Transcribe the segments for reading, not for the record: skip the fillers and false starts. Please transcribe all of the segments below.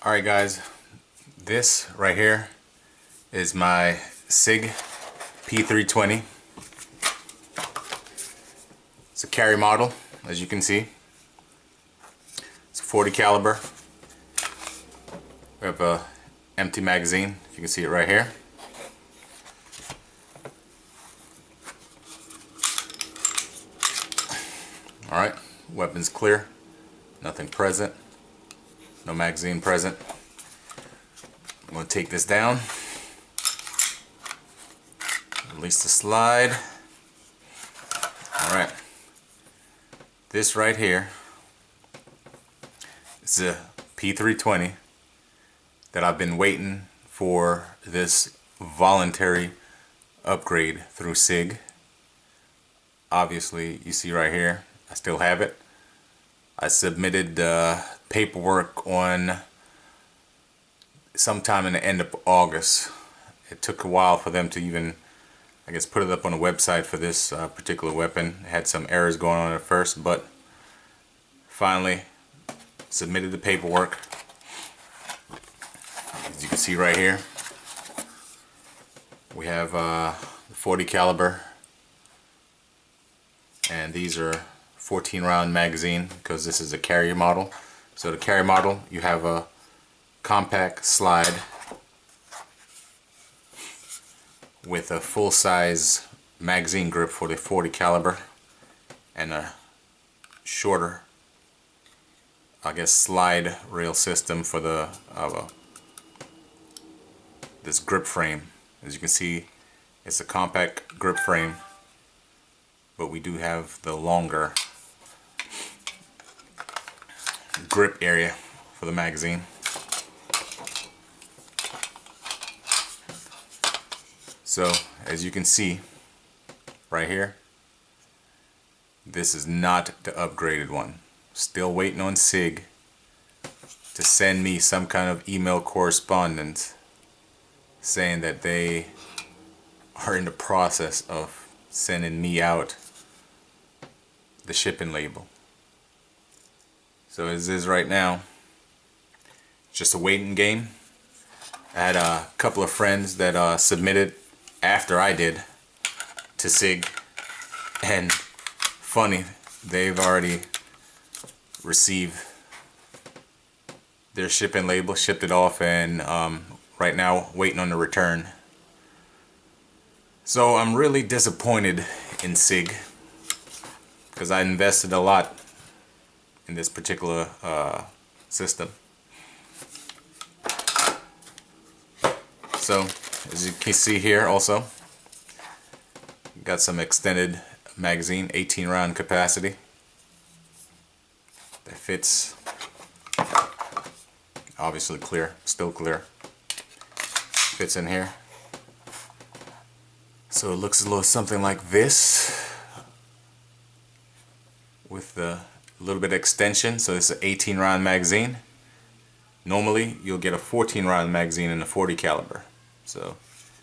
Alright guys, this right here is my Sig P320. It's a carry model, as you can see. It's a 40 caliber. We have a empty magazine, if you can see it right here. Alright, weapon's clear, nothing present. No magazine present. I'm going to take this down. Release the slide. Alright. This right here is a P320 that I've been waiting for this voluntary upgrade through Sig. Obviously, you see right here, I still have it. I submitted paperwork on sometime in the end of August. It took a while for them to even, I guess, put it up on the website for this particular weapon. It had some errors going on at first, but finally submitted the paperwork. As you can see right here, we have the 40 caliber, and these are 14 round magazine because this is a carry model. So the carry model, you have a compact slide with a full-size magazine grip for the 40 caliber and a shorter, I guess, slide rail system for the this grip frame. As you can see, it's a compact grip frame, but we do have the longer grip area for the magazine. So as you can see right here, this is not the upgraded one. Still waiting on Sig to send me some kind of email correspondence saying that they are in the process of sending me out the shipping label. So as is right now, it's just a waiting game. I had a couple of friends that submitted after I did to Sig, and funny, they've already received their shipping label, shipped it off, and right now waiting on the return. So I'm really disappointed in Sig because I invested a lot in this particular system. So as you can see here, also got some extended magazine, 18 round capacity that fits. Obviously clear, still clear, fits in here. So it looks a little something like this with the little bit of extension. So it's an 18 round magazine. Normally you'll get a 14 round magazine in a 40 caliber. So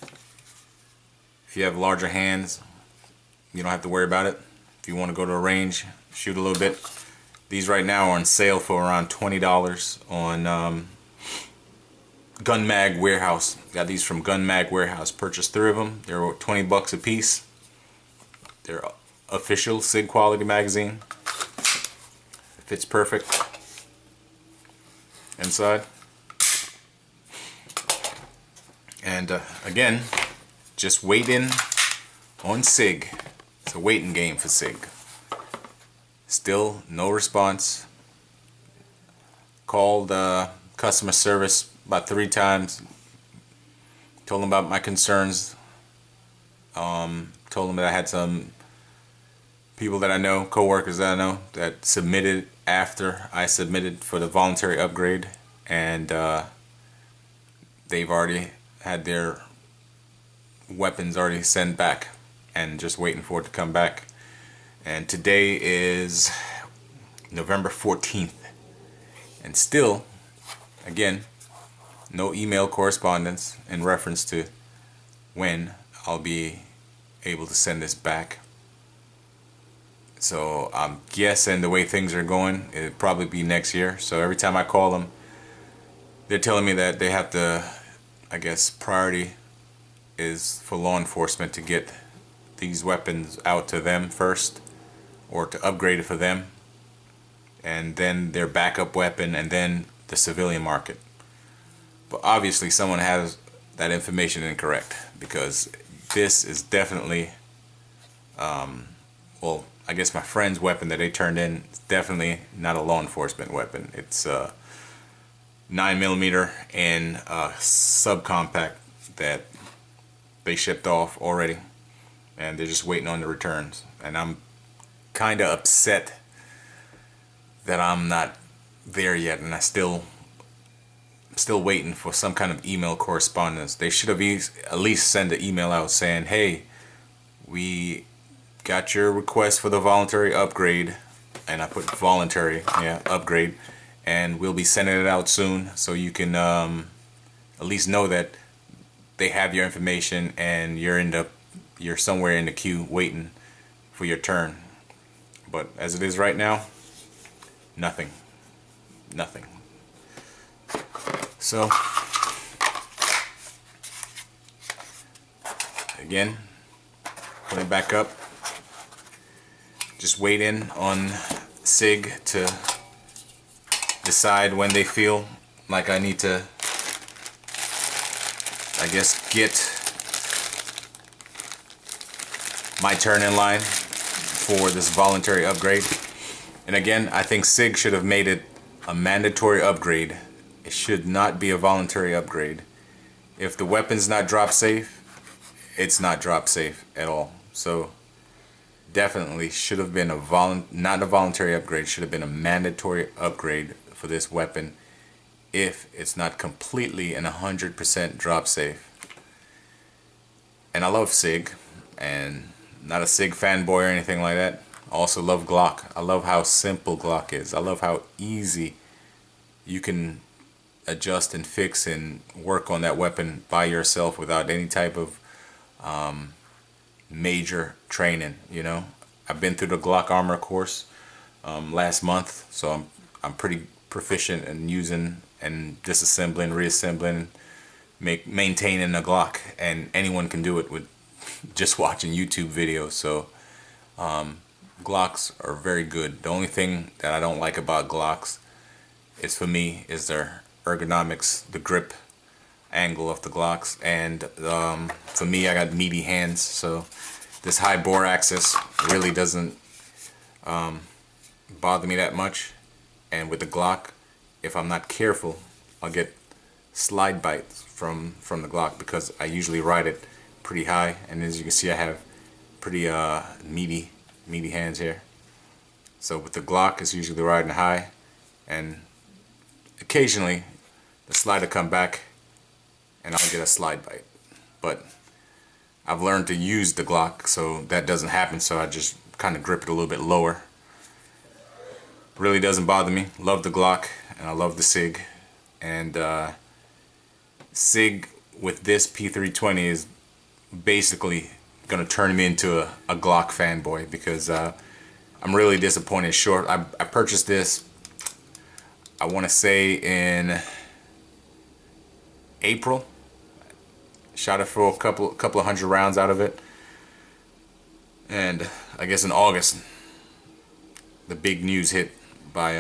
if you have larger hands, you don't have to worry about it. If you want to go to a range, shoot a little bit. These right now are on sale for around $20 on Gun Mag Warehouse. Got these from Gun Mag Warehouse. Purchased 3 of them. They're $20 a piece. They're official Sig quality magazine. Fits perfect inside. And again, just waiting on Sig. It's a waiting game for Sig. Still no response. Called customer service about 3 times. Told them about my concerns. Told them that I had some people that I know, co-workers that I know, that submitted after I submitted for the voluntary upgrade, and they've already had their weapons already sent back and just waiting for it to come back. And today is November 14th, and still, again, no email correspondence in reference to when I'll be able to send this back. So I'm guessing the way things are going, it'll probably be next year. So every time I call them, they're telling me that they have to, I guess priority is for law enforcement to get these weapons out to them first, or to upgrade it for them, and then their backup weapon, and then the civilian market. But obviously someone has that information incorrect, because this is definitely, well, I guess my friend's weapon that they turned in is definitely not a law enforcement weapon. It's 9mm and subcompact that they shipped off already, and they're just waiting on the returns. And I'm kind of upset that I'm not there yet, and I'm still waiting for some kind of email correspondence. They should have at least sent an email out saying, hey, we got your request for the voluntary upgrade, and I put voluntary, yeah, upgrade, and we'll be sending it out soon, so you can at least know that they have your information and you're somewhere in the queue waiting for your turn. But as it is right now, nothing. So again, put it back up, just waiting on Sig to decide when they feel like I need to, I guess, get my turn in line for this voluntary upgrade. And again, I think Sig should have made it a mandatory upgrade. It should not be a voluntary upgrade. If the weapon's not drop safe, it's not drop safe at all. So definitely should have been not a voluntary upgrade, should have been a mandatory upgrade for this weapon if it's not completely and 100% drop safe. And I love Sig, and not a Sig fanboy or anything like that. I also love Glock. I love how simple Glock is. I love how easy you can adjust and fix and work on that weapon by yourself without any type of major training. You know, I've been through the Glock armor course last month, so I'm pretty proficient in using and disassembling, reassembling, maintaining a Glock, and anyone can do it with just watching YouTube videos. So Glocks are very good. The only thing that I don't like about Glocks is, for me, is their ergonomics, the grip angle of the Glocks, and for me, I got meaty hands, so this high bore axis really doesn't bother me that much. And with the Glock, if I'm not careful, I'll get slide bites from the Glock, because I usually ride it pretty high, and as you can see, I have pretty meaty hands here. So with the Glock, it's usually riding high, and occasionally the slide will come back and I'll get a slide bite. But I've learned to use the Glock so that doesn't happen, so I just kind of grip it a little bit lower. Really doesn't bother me. Love the Glock, and I love the Sig. And Sig with this P320 is basically gonna turn me into a Glock fanboy, because I'm really disappointed short. I purchased this, I want to say, in April. Shot it for a couple of 100 rounds out of it, and I guess in August the big news hit by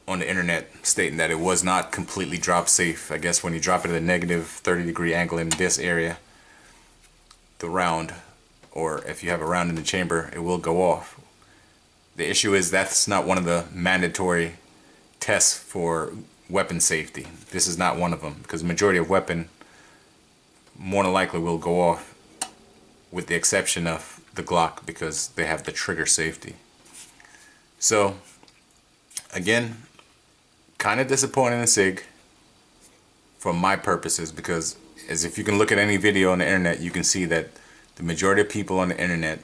on the internet stating that it was not completely drop safe. I guess when you drop it at a negative 30-degree angle in this area, the round, or if you have a round in the chamber, it will go off. The issue is that's not one of the mandatory tests for weapon safety. This is not one of them, because the majority of weapon more than likely will go off, with the exception of the Glock, because they have the trigger safety. So again, kind of disappointing in Sig for my purposes, because as if you can look at any video on the internet, you can see that the majority of people on the internet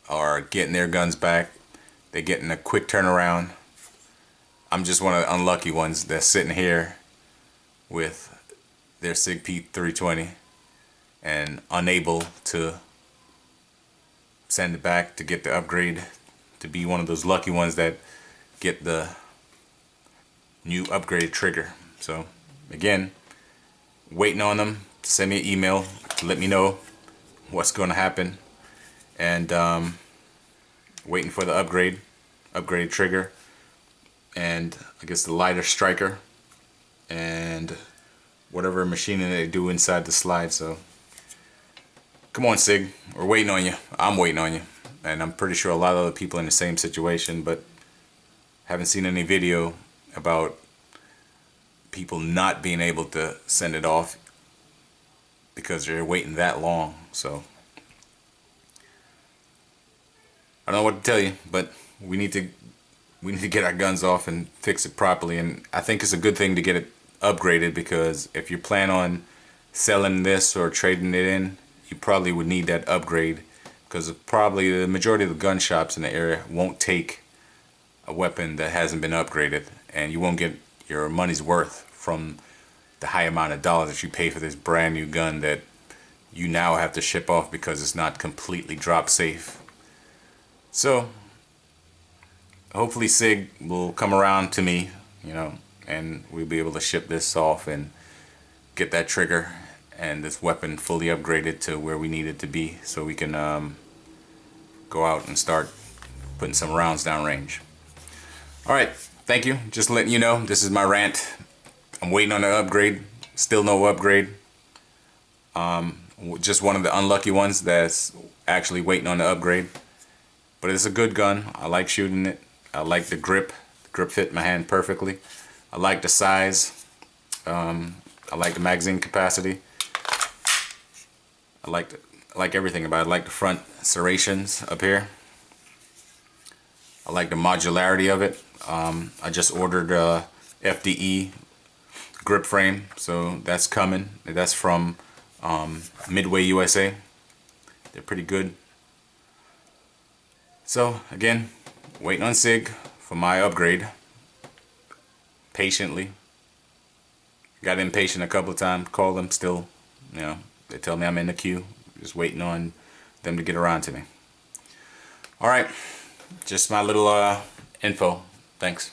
are getting their guns back. They're getting a quick turnaround. I'm just one of the unlucky ones that's sitting here with their Sig P320 and unable to send it back to get the upgrade, to be one of those lucky ones that get the new upgraded trigger. So again, waiting on them to send me an email to let me know what's going to happen, and waiting for the upgraded trigger, and I guess the lighter striker, and whatever machining they do inside the slide. So come on, Sig, we're waiting on you. I'm waiting on you, and I'm pretty sure a lot of other people in the same situation, but haven't seen any video about people not being able to send it off because they're waiting that long. So I don't know what to tell you, but we need to get our guns off and fix it properly. And I think it's a good thing to get it upgraded, because if you plan on selling this or trading it in, you probably would need that upgrade, because probably the majority of the gun shops in the area won't take a weapon that hasn't been upgraded, and you won't get your money's worth from the high amount of dollars that you pay for this brand new gun that you now have to ship off because it's not completely drop safe. So hopefully Sig will come around to me, and we'll be able to ship this off and get that trigger and this weapon fully upgraded to where we need it to be, so we can go out and start putting some rounds downrange. Alright, thank you. Just letting you know, this is my rant. I'm waiting on an upgrade. Still no upgrade. Just one of the unlucky ones that's actually waiting on the upgrade. But it's a good gun. I like shooting it. I like the grip. The grip fit my hand perfectly. I like the size. I like the magazine capacity. I like everything about it. I like the front serrations up here. I like the modularity of it. I just ordered a FDE grip frame, so that's coming. That's from Midway USA. They're pretty good. So again, waiting on Sig for my upgrade patiently. Got impatient a couple of times, called them, still, they tell me I'm in the queue, just waiting on them to get around to me. Alright, just my little info. Thanks.